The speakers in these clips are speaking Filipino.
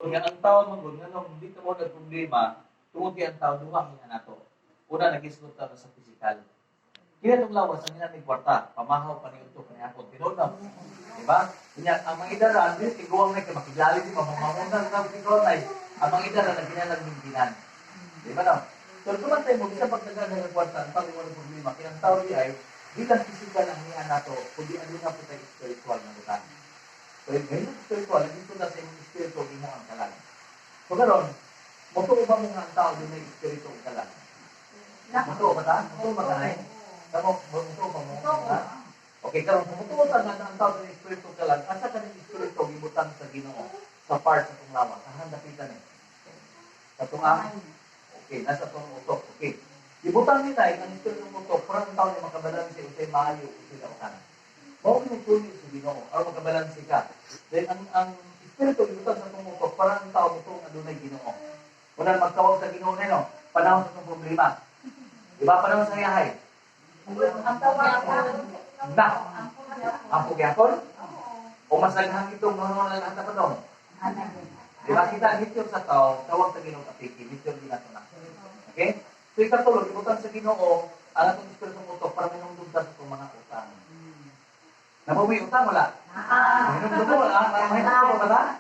Kaya ang tao magod nga nung hindi ka mo na problema, tungod ang tao duwang nga nato. Una nag-isgot ta sa physical. Kaya itong lawas ang ginamig kwarta, pamahaw pa niyo ito kaniyapon. Tinunam. Diba? Kanya, ang mga idara, hindi, tiguang na kayo, makilali di mamamunang ng tiguang na ang mga idara na ginalang mintinan. Diba no? So, kumantay mo, bisa pagdagan ng kwarta, ang tao yung walang problema. Kaya ang tao di ay, di lang physical ang niya nato, kundi ano na po tayo spiritual na lutan. So, yung ganyan spiritual, dito na sa yung spiritual, imo ang kalan. So, karon, mutuo ba mo nga ang tao doon na spiritual kalan? Mutuo ba ta? Mutuo ba ka na mutuo ba mo? Okay, karon, mutuo ta nga ang tao doon na spiritual kalan, asa ka ng spiritual, ibutan sa Ginoo, sa part sa itong lawa, sa handapitan eh. Sa tunga, okay, nasa itong utok, okay. Ibutan nila, ang spiritual ng utok, parang ang tao na makabalansi, usay maayo, usay kautan. Mao yung tuloy sa Ginoo, or magkabalansi ka. Then, ang espiritu, ibutan sa tumutok, parang ang tao ito nga doon ay Ginoo. Kung magtawag sa Ginoo nino, panahon sa itong problema. Diba, panahon sa yahay? Ang tawag Na, ang pugyakon? O mas naghang itong noon lang ang tapadong? Diba, kita dito sa tao, tawag sa Ginoo kapiki, dito yung ginatuna. Okay? So, ikatulog, ibutan sa Ginoo, ang atong espiritu tumutok, para minungdog sa itong mga utang. Nabawi utang wala? Minum ko wala? Mahirap ko wala?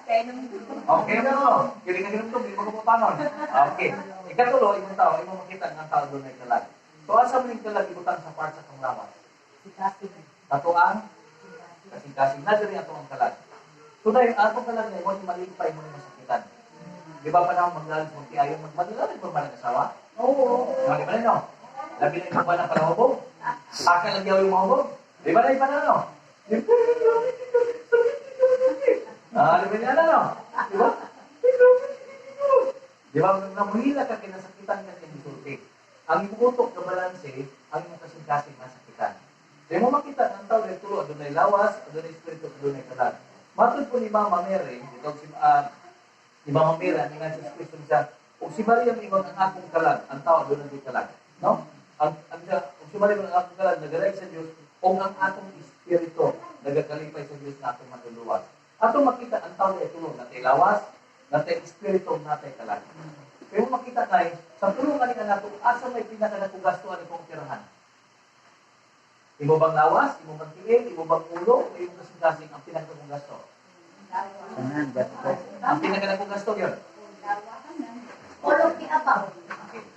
Okay mo. Kili nga minum ko, hindi mo kumputanon. Okay. Ikatulo, yung tao, yung makita ng tao doon ay kalag. So, asa mo yung kalag ibutang sa part sa panglawas? Tatuang? Kasing-kasing. Nadiri ato ang kalag. So, dahil atong kalag na yung malipay mo yung masakitan. Di ba pa naman maglalis mo ti ayaw magmadalag mo man ang asawa? Oo. Di ba no? Labi na yung ba ng palahubog? Aka lang yaw yung mahubog? Di ba na iba na no? Di ba niya na, no? Di ba? Di ba, namuhila ka, kinasakitan ka sa insulti. Ang ibukutok na balanse, ang iyong kasing-kasing nasakitan. Di mo makita, ang tao na tulo, doon ay lawas, doon ay espiritu, doon ay kalag. Matod po ni Mama Mary, ni Mama Mary, ang nga sa Espiritu niya, kung si Maria mingon ang akong kalag, ang tao doon ang kalag. No? Kung si Maria mingon ang akong kalag, nagalay sa Diyos, kung ang atong espiritu nagakalipay sa Diyos na atong matuluwas. Atong makita ang tao na itulong natay lawas, natay espiritu, natay kalag. Pero makita tayo, sa tulungan nga nato, asa may pinakanakugastuhan ni kong tirahan. Imo bang lawas, imo bang tiil, imo bang ulo, o imo kasing-kasing ang pinakanakugasto? Ang pinakanakugasto yun? Ulo kiabaw.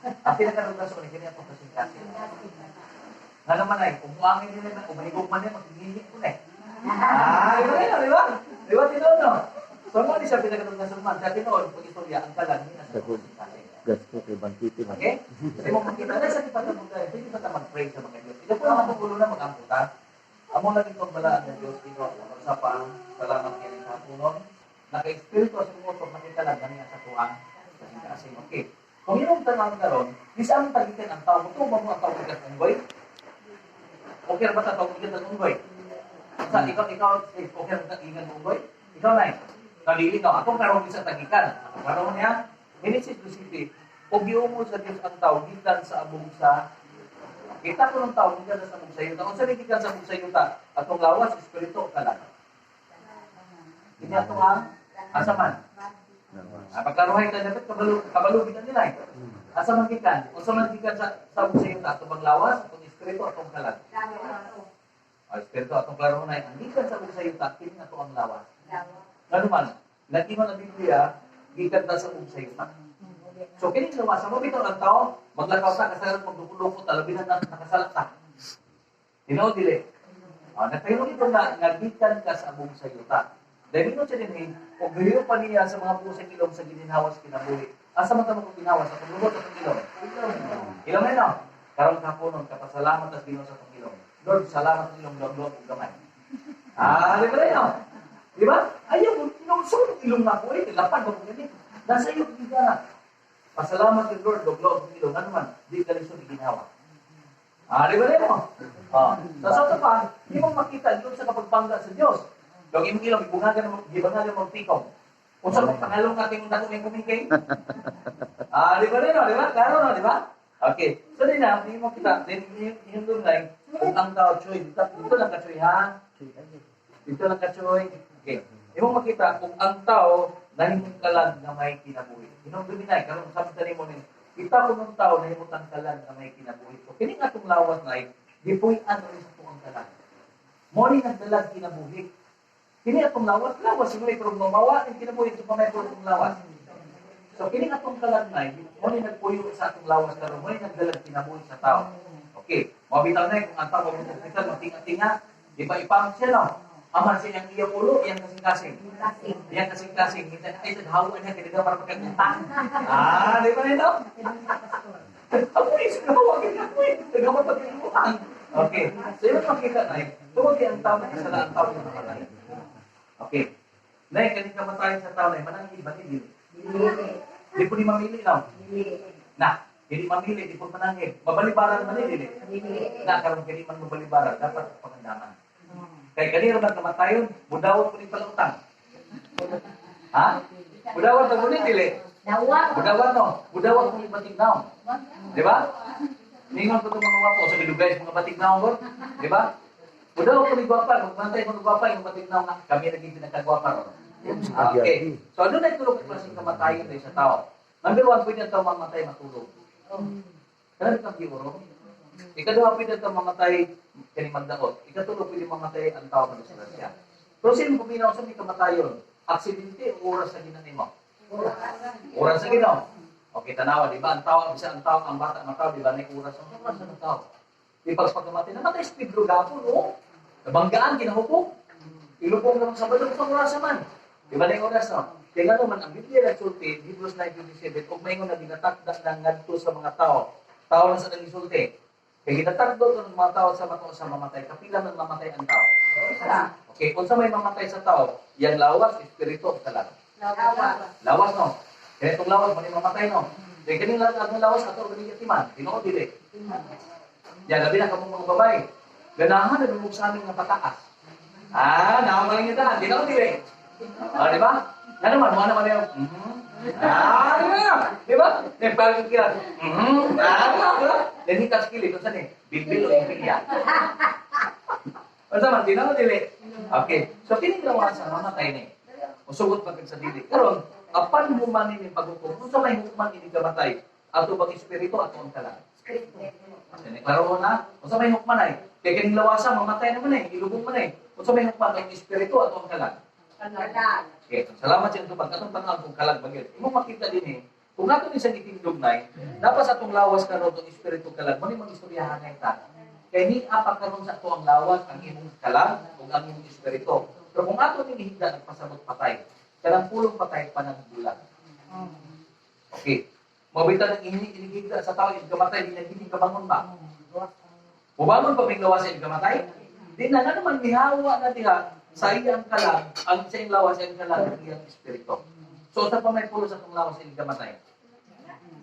Ang pinakanakugasto ni kanya itong kasing-kasing. Nga naman ay, kung buhangin din naman, kung mahigog man yan, maghihilig ko na eh. Di ba? Di ba, tinoon, no? So, ano di siya pinagkatong na sulman? Sa tinoon, kung istorya, ang kalan, yun ang kasing-kasing. Gasto kay bangkiti man. Okay? Kasi mo makita na sa tipatang tayo, hindi pa mag-pray sa mga Diyos. Ito po ang magugulo na mag-amputa. Amo lang itong balaan ng Diyos, sa pang salamat kayo sa punon. Naka-espiritu sa umutok, makita lang ganyan sa tuwang kasing-kasing. Okay. Kung yung tanong karon, di saan tagitin ang tao? Ito ba mo ang tao bigat ng unggoy? Okay ba tao bigat ng unggoy? Sa ikaw, okay ba tagigan ng unggoy? Ikaw na eh. Nalilinaw. Ako karon bisa tagikan. Ako karon niya, Genesis 2:7, o giumo sa Diyos ang tao, gikan sa abong sa kita ko ng tao, gikan sa abong sa yuta. Kung saan gikan sa abong sa yuta, atong lawas, espiritu, kalan. Hindi atong asaman. Pagkaruhay ka dapat, kabalo gikan nila eh. Asaman gikan. Kung saan gikan sa abong sa yuta, atong lawas, atong espiritu, atong kalan. Espiritu, atong klaruhay. Ang gikan sa abong sa yuta, kini ato ang lawas. Ano man, nag-iwan ang Biblia, gikan na sa yuta. So, kini luwasa mo, bitaw ang tao, maglakaw sa kasalan, magdukulukot, alabinan na nakasalat na. Dino, dili. Nagkaroon ito na nagikan ka sa abong sa yuta. Dahil ito siya din, kung gayo pa niya sa mga pusang ilong sa gininhawas kinabuhi, asa man tamo kong ginawas sa paglugot sa ilong? Ilong na yun, karoon kapunon, kapasalamat at ginawa sa ilong. Lord, salamat sa ilong, Lord, Lord, gamay. Di ba na yun? Di ba? Ayaw, inusunod ilong na ako eh, lapad mo kung ganit. Nasa iyo, di ka. Pasalamat kay Lord, Lord, ilong, ano man, di ka rin di ginawa. Di ba na yun? Sa ito pa, hindi mo makita doon sa kapagpangga sa Diyos. Yung imong ilong, gibangagan mo tikong. Kung saan mong pangalong natin yung dako may kumikay. Di ba na yun? Di ba? Klaro no, di ba? Okay. So din na, hindi mo kita, yung doon lang, kung ang tao, choy, dito lang ka choy, ha? Dito lang ka choy. Okay. Hindi mo makita, kung ang tao, nahimong kalag na may kinabuhi. Inong duminay, karon sabi sa nimo ni, kita ko nung tao nahimutan kalag na may kinabuhi. So, kini nga itong lawas na gipuy ano rin sa tuwang kalag. Mori nagdalag kinabuhi. Kini atong lawas, siguro pero mamawa ang kinabuhi sa pamay po itong lawas. So, kini atong kalag na, mori nagpuyo sa atong lawas karon, mori nagdalag kinabuhi sa tao. Okay, mabitaw na kung ang tao magpupunta, matinga-tinga, di ba ipang siya no? Aman siya yung iyang ulo, iyang kasing-kasing. Iyang kasing-kasing. Hindi na ay naghawa niya, kinaga para pagkakutang. Di ba nito? Ako yung sinawa, kinaga para pagkakutang. Okay, so yung makita na yun, tungkol ang tao na isa na ang tao na namatay. Okay, na yung kaning kamatayan sa tao na yun, manang iba nili. Di po ni mamili lang. Na, hindi mamili, di po manangin. Mabalibaran man nili. Na, karoon kani man mabalibaran, dapat pagandaman. Kaya kanina ba kamatayon, budawat po ni palutang. Ha? Budawat na muli, dili. Budawat no? Budawat po ni batignaw. Di ba? Ningon ko itong mga wapo sa bilugay, mga batignaw ko. Di ba? Budawat po ni gwapa, magmantay po ni gwapa, yung batignaw na kami naging pinagkagwapa. Okay. So ano na itulog ang klaseng kamatayon sa tao? Number one, pwede ang tao mamatay matulog. Kaya kang giuro. Ikaduha, pwede ito mamatay kani magdaot. Ikatulog, pwede mamatay ang tao magdasgrasya. Pero sino kuminaw sa may kamatayon? Aksidente o oras sa ginanay mo? Oras sa ginaw. Okay, tanawa, di ba? Ang tao, bisa ang tao, ang bata, ang tao, di ba? May oras ng tao. Di ba, pagkamatay, namatay speed gapo, no? Nabanggaan, kinahupong. Ilupong naman sa balong sa oras naman. Di ba na yung oras, no? Kaya nga naman, ang Biblia nagsulti, Hebrews 9:27, kung may nga ginatakda ng ngadto sa mga tao na sa nagsulti. Kaya ginatakdo ng mga tao sa mato sa mamatay, kapila ng mamatay ang tao. Okay, kung sa may mamatay sa tao, yang lawas, espiritu, kalag. Lawas, no? Kaya itong lawas, mali mamatay, no? Kaya kaning lawas, ato, ganing yatiman, tinoo, dili. Yan, labi na kamong mga babae. Ganahan na lumog sa aming nga pataas. Nakamaling nita, tinoo, dili. Di ba? Yan naman, mga naman yung, di ba? Nagpagod kila, then hitas kili, kung saan bilbil o impilya. Masa man, tinoo, dili. Okay, so kiniglawan sa mamatay ni. Usugot pagkat sa dili. Karon, apan mo man ini paghukom, kung sa may hukuman ini kamatay, ato bang espiritu ato ang kalag. Klaro mo na, kung sa may hukuman ay, kaya kining lawasa, mamatay naman ilubong man kung sa may hukuman ang espiritu ato ang kalag. Okay, salamat sa itong pagkatong tangang kung kalag bagay. Imong makita din kung ato ni sa itindog na dapat sa atong lawas karon itong espiritu kalag, mo ni mag-istoryahan na ita. Kaya ni apa karon sa ato ang lawas, ang imong kalag, ug ang imong espiritu. Pero kung ato ni higda nagpasabot patay, kanang pulong patay panagbulag. Okay. Mabitan ng inigigda sa tao, yung kamatay, hindi kabangon ba? Bubangon pa may lawas yung kamatay? Di na naman, mihawa na diha, sa iyang kalag, ang sa iyang lawas yung kalag, ang iyang espiritu. So, sa pa may pulo sa itong lawas yung kamatay.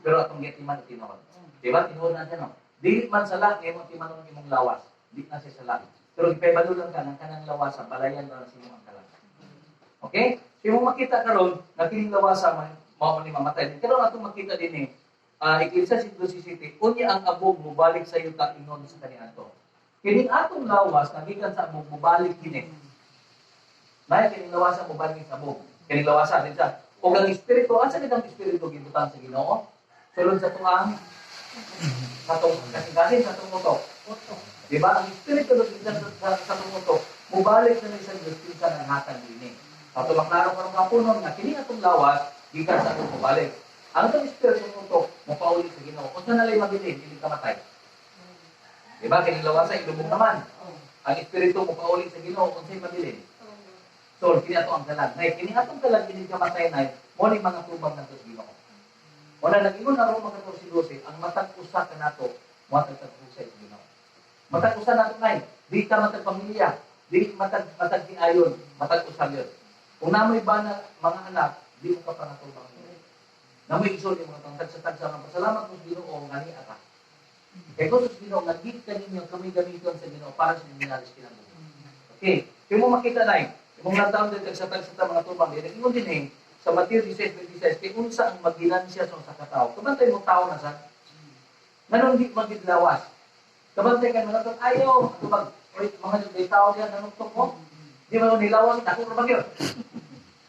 Pero atong yatiman at tinood. Diba? Tinood na siya, no? Di man sa lang, yung timanon ng imong lawas. Di na siya sa lang. Pero ipabalulan ka ng kanang lawasan, balayan na sa imong kalag. Okay? So, yung makita karon na kining lawasan, mao ni mamatay. Pero atong makita din Ecclesiastes 2:17, unya ang abog mubalik sa yuta ingon sa kaniadto. Kining atong lawas nagikan sa abog mubalik kini. Nay kining lawasan mubalik sa abog. Kining lawasan din sa ug ang espiritu, asa gid ang espiritu gibutan sa Ginoo? Sulod sa tuang sa kasing sa tumutok. Di ba? Ang espiritu sa tumutok, mubalik na sa justice ng hatag dinhi. Ato maklaro karong kapunon nga kini atong lawas gikan sa atong mubalik. Ang itong espiritu tumutok, mapauli sa Ginoo. Kung saan nalay magitin, hindi kamatay. Di ba? Kining lawasan ilubog naman. Ang espiritu mapauli sa Ginoo kung saan mabilin. So, kini ato ang kalag. Nay, kini atong kalag kini kamatay nay, mo ni mga tubang nato sa Ginoo. Wala nag-ingon na Roma 14:12, ang matag usa kanato, matag usa sa Ginoo. Matag usa nato nay, di ka matag pamilya, di matag ayon, matag usa yun. Kung namoy ba na mga anak, di mo ka pangatubang. Namoy isod yung mga tagsa-tagsa ng pasalamat mo sa Ginoo nga ni ata. Kaya kung sa Ginoo, nagit ka ninyo kami gamiton sa Ginoo para sa minalis kinabuhi. Okay, kaya mo makita na mong lantaon din tagsa-tagsa mga tubang din, nag-ingon din sa Matthew 16:26, kaya unsa ang magginansya sa katao. Kabantay mo tao na sa nanong di magidlawas. Kabantay ka mga tao, ayaw, mga tao yan, nanong mo. Di mo nilawas, ako ra bagyo.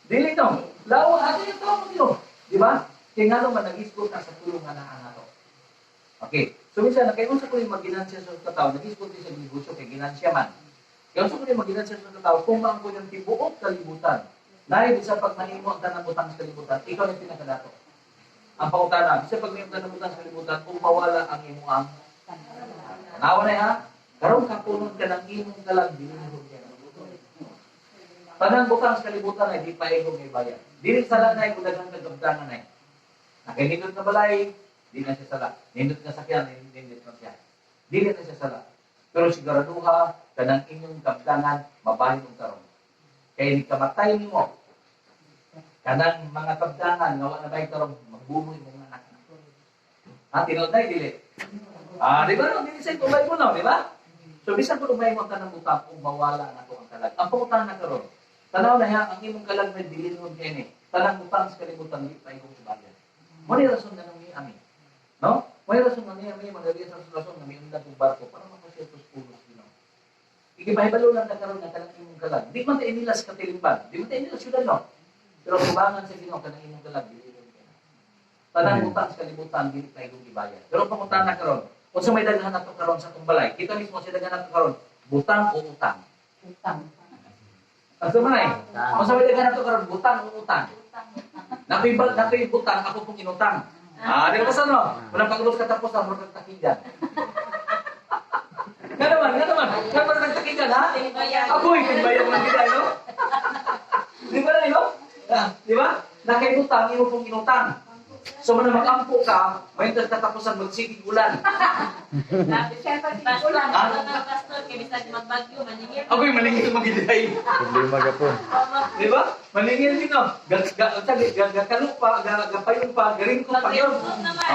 Di Dili no. Lawa ato yung tao mo. Di ba? Kaya nga naman nag-iskot ka sa tulungan na ato. Okay. So minsan, kaya ko yung mag-ginansya sa katao, nag-iskot din sa negosyo kay ginansya man. Kaya ko yung mag-ginansya sa katao, kung maang ko yung tibuok kalibutan, dahil isa pag manimo ang tanang butang sa kalibutan, ikaw yung pinakadato. Ang pautana, isa pag may tanang butang sa kalibutan, kung mawala ang imuang tanawa na ha, karong kapunod ka ng imong talag, dinihog ka. Tanang butang sa kalibutan ay di pa igong may bayan. Dili sala na ay kudagang kagabdangan na. Nakinindot na balay, di na siya sala. Nindot na sakyan, nindot na siya. Dili na siya sala. Pero siguraduha, kanang inyong kabdangan, mabahin mong karon. Kaya hindi kamatay mo. Kanang mga kabdangan, nawa na ba karon, magbumoy mong anak. Ha, tinod na, dili. Di ba no? Dili sa ito, mo no, di ba? So, bisan ko lumay mo ka ng butang kung mawala na ito ang kalag. Ang pangutang na karon, tanaw na ang imong kalag na dilinhon kayo ni. Tanang butang sa kalibutan, di pa ikong subagan. Muna yung rason na nung amin. No? May rason na niya, may magalian sa rason na may undan ng barko para makasya ito sa pulos. Ikibahibalo lang na karoon na kanang imong kalag. Di man tayo nila sa katilimban. Di man tayo nila syudad, no? Pero kubangan sa Ginoo kanang imong kalag, dili rin kayo. Tanang butang sa kalibutan, dili tayo gibayad. Pero pangutan na karoon, kung sa may daghan nato karoon sa kumbalay, kita mismo sa daghan nato karoon, butang o utang. Utang. Asa man ay? Kung sa may daghan nato karoon, butang o utang. Nakoy butang, ako pong inutang. Di ba sa no? Walang pagulos katapusan, murag takigan. Nga naman. Nga naman nagtakigan, ha? Ako'y tinbayan ng kita, no? Di ba na, no? Di ba? Nakaibutang, imo pong inutang. So, man mag-ampo ka, may katapusan magsigig ulan. Ako'y malingil mag-iday. Problema ka po. Di ba? Malingil din, no? Gakalok pa, gapayong pa, garing ko pa yun.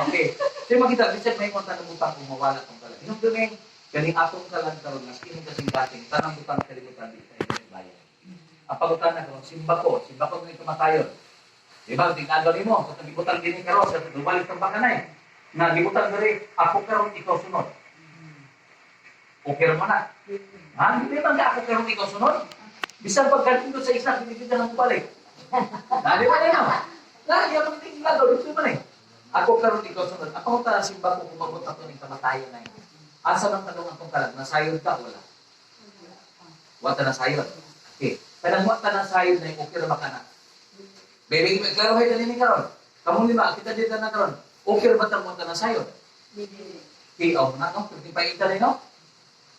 Okay. So, makita, bisan may mga tanong-utang kung mawala kong pala. Yung duming, galing atong kalang karon mas kini kasing dating tanang butang kalibutan di tayo bayan. Ang pagutan na karon simba ko ni kamatayon. Di ba tingado nimo sa gibutang dinhi karon sa dubalik kang bakanay. Na gibutang diri ako karon ikaw sunod. Okay man na. Hindi man ka ako karon ikaw sunod. Bisan pagkating sa isa pinipita ng balik. Dali ba na? Lagi ako tingado dito man eh. Ako karon ikaw sunod. Ako ta simba ko kung mabuta ko ni kamatayon na. Asa ng tanong atong kalag, nasayod ka, wala? Wata nasayod. Okay. Kanang wata nasayod na yung okay na makana. Baby, may klaro hay dali ni karon. Kamong lima, kita dito na karon. Okay ba tang wata nasayod? Okay, na no? Kung tipay ita no?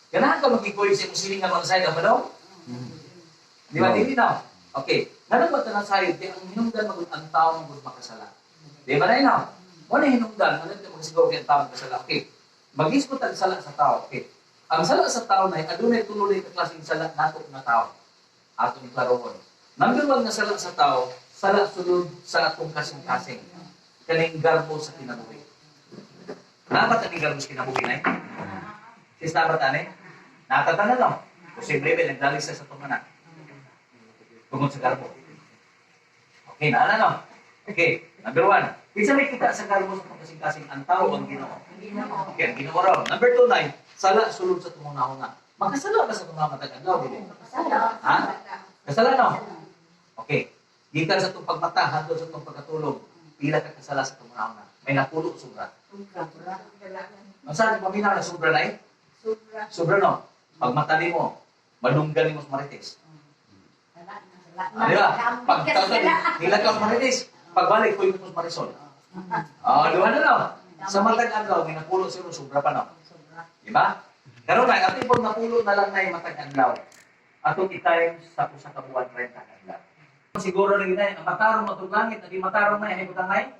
Ganahan ka mag-ikoy sa musiling nga nasayod ba daw? Di ba, hindi na? Okay. Kanang wata nasayod, kaya ang hinungdan ang tao ng makasala. Di ba na yun, no? Wala hinungdan, ano ito magsiguro kaya ang tao makasala? Okay. Mag-iskot ang sala sa tao. Okay. Ang sala sa tao na adunay tuloy ka klaseng sala nato nga tao. Atong klarohon. Number 1 nga sala sa tao, sala sulod sa atong kasing-kasing. Kaning garbo sa kinabuhi. Dapat ang garbo sa kinabuhi na sis dapat ani? Natatanda no? Posible ba nagdalis sa itong anak? Tungkol sa garbo. Okay, naala no? Okay, number 1. Isa may kita sa garbo sa kasing-kasing ang tao ang Ginoo. Okay, ang Ginoo raw. Number 2, sala sulod sa tumunahon na. Makasala ka sa tumunahon na tagadlaw, dili? Ha? Kasala no? Okay. Gikan sa itong pagmata, hantod sa itong pagkatulog, pila ka kasala sa tumunahon na. May napulo, sobra. Ang saan, paminaw na sobra na eh? Sobra no? Pagmata ni mo, madunggan ni mo sa marites. Di ba? Pila ka sa marites. Pagbalik ko yung marisol. Diba na no? Sa matag adlaw, may napulo siya, sobra pa no? Diba? Pero na, ating pag napulo na lang na yung matag adlaw. Atong i-time sa kusang kabuan 30 adlaw. Siguro rin na ang matarong matong langit, naging matarong na yung hibutang na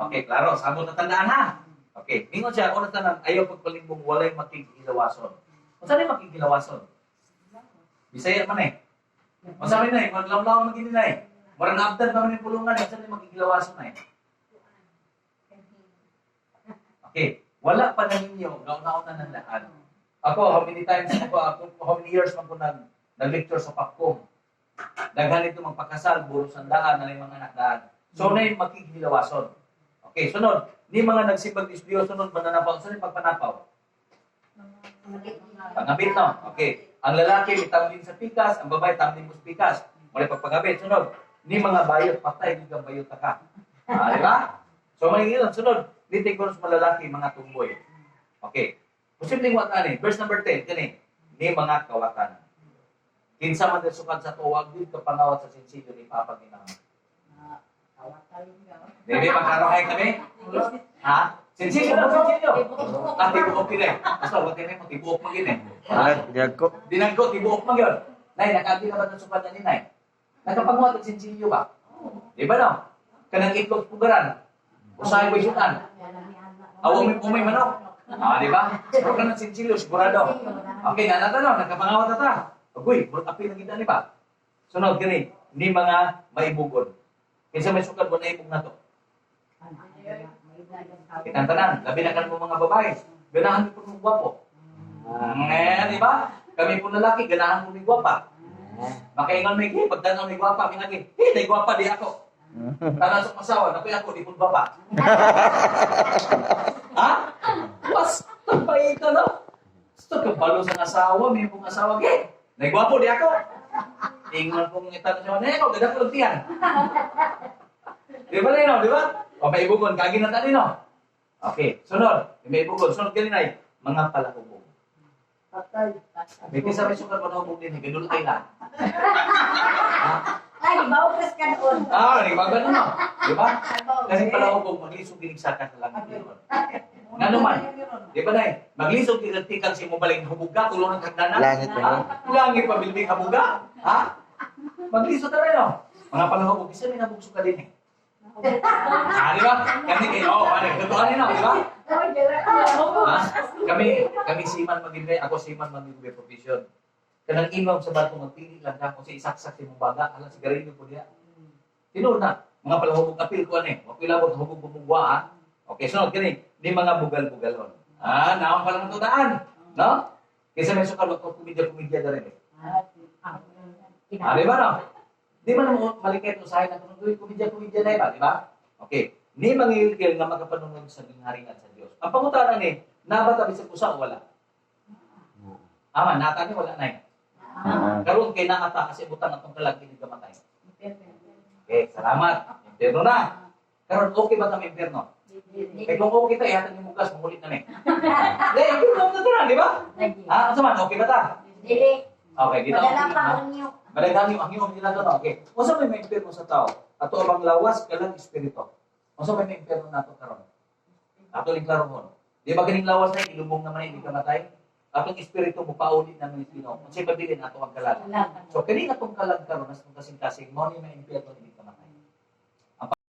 Okay, klaro. Sabot na tandaan ha? Okay. Mingon siya, unang tanan, ayaw pagpalimbong walay makikilawason. Kung saan yung makikilawason? Bisaya man eh. Kung saan na eh, maglamlaw magiging na eh. Marang after naman yung pulungan, saan yung magigilawasan na eh? Okay, wala pa na ninyo, gauna-una ng daan. Ako, how many years man ko nag-lecture sa Pakpong. Daghan ito magpakasal, buros ang daan, na yung mga anak daan. So, na yung magigilawasan. Okay, sunod. Ni mga nagsibag Diyos, sunod, mananapaw. Saan yung pagpanapaw? Pangabit, no? Okay. Ang lalaki, may tamlin sa pikas, ang babae, tamlin mo sa pikas. Muli pagpagabit, sunod. Ni mga bayot, patay di ka bayot ka. Di ba? So may ilan, sunod. Dito ko sa malalaki, mga tumboy. Okay. Posibleng watan ni. Verse number 10, kani. Ni mga kawatan. Kinsa man sukad sa tuwag, di ka pangawat sa sinsilyo ni Papa Ginang. Dili magkarohay kami? Ha? Sinsilyo na, sinsilyo. Tibuok kini. Basta watan ni mo, tibuok mo gini. Dinagko, tibuok mo yun. Nay, nakabi na ba ng sukad na ni Nay? Nakapanguhat at sinsilyo ba? Di ba no? Kanang itlog pugaran. Usahay ko isutan. Awang may manok. Di ba? Pero kanang sinsilyo, sigurado. Okay, nga natanong, nakapangawat na ta. Agoy, burot api na kita ni ba? Sunod, gani, ni mga maibugod. Kinsa may sukad mo na ibog na to. Kitantanan, labi na kan mo mga babae. Ganahan mo po ng gwapo. Di ba? Kami po lalaki, ganahan mo ng gwapa. Makaingon may kaya, pagdanaw may gwapa, may lagi, may gwapa di ako. Tanang sa masawa, nakoy ako, di po gwapa. Ha? Was, tampay ka no? Gusto ka balo sa asawa, may pong asawa, may gwapo di ako. Ingon pong itanong siya, Neno, ganda ko lang tiyan. Di ba Neno, di ba? O may ibugon, kagi na tayo, no? Okay, sunod, may ibugon, sunod ganinay, mga palakubog. May kisa may sukat mo na hubog din, ganulay na. Ay, bawkas ka doon. Di ba ganun, no? Di ba? Kasi palakubog, maglisog giniksakan sa langit yun. Nga naman, di ba na maglisog giniksakan si mo baling hubog ka, tulong ng kagdanan. Langit na. Langit pa bilbing habuga. Ha? Maglisod na rin, no? Mga palakubog, isa may nabugso ka din eh. Di ba? Kami kayo, totoo rin, no? Di ba? Kami siman magiging, ako siman magiging profession. Kanang imam sa bato magpili lang ka kung si isaksak si mong baga, alam sigarilyo po niya. Tinuro na, mga palahubog apil ko wakilabot hubog bumugwa, ha? Okay, sunod, gani, di mga bugal-bugalon. Naon pa lang ito daan, no? Kaysa may sukal, wag kumidya-kumidya na rin eh. Di ba, no? Di ba naman malikit usahin na kung kumidya-kumidya na iba, di ba? Okay, ni mangilkil nga makapanunod sa gingharian sa Diyos. Ang pangutaran ni, nabata bisag usa o wala? Nata ni wala na eh. Karon kay naata kasi butang atong kalag kini gamatay. Okay, salamat. Impierno na. Karon okay ba ta may impierno? Kay kung okay ta ihatag ni mukas mamulit na ni. Impierno na ta, di ba? Asa man okay ba ta? Dili. Okay, dito. Madala pa ang niyo. Madagani ang iyong ginagawa na, okay. Unsa may impierno sa tao? Ato abang lawas kalang espiritu. Unsa may impierno nato karon? Ato ling klaron. Di ba kining lawas na ilubong naman hindi ka matay? Atong espiritu mo paulit naman ni Pino. Unsa pabilin ato ang kalag. So kini atong kalag karon as kasing-kasing mo ni may impierno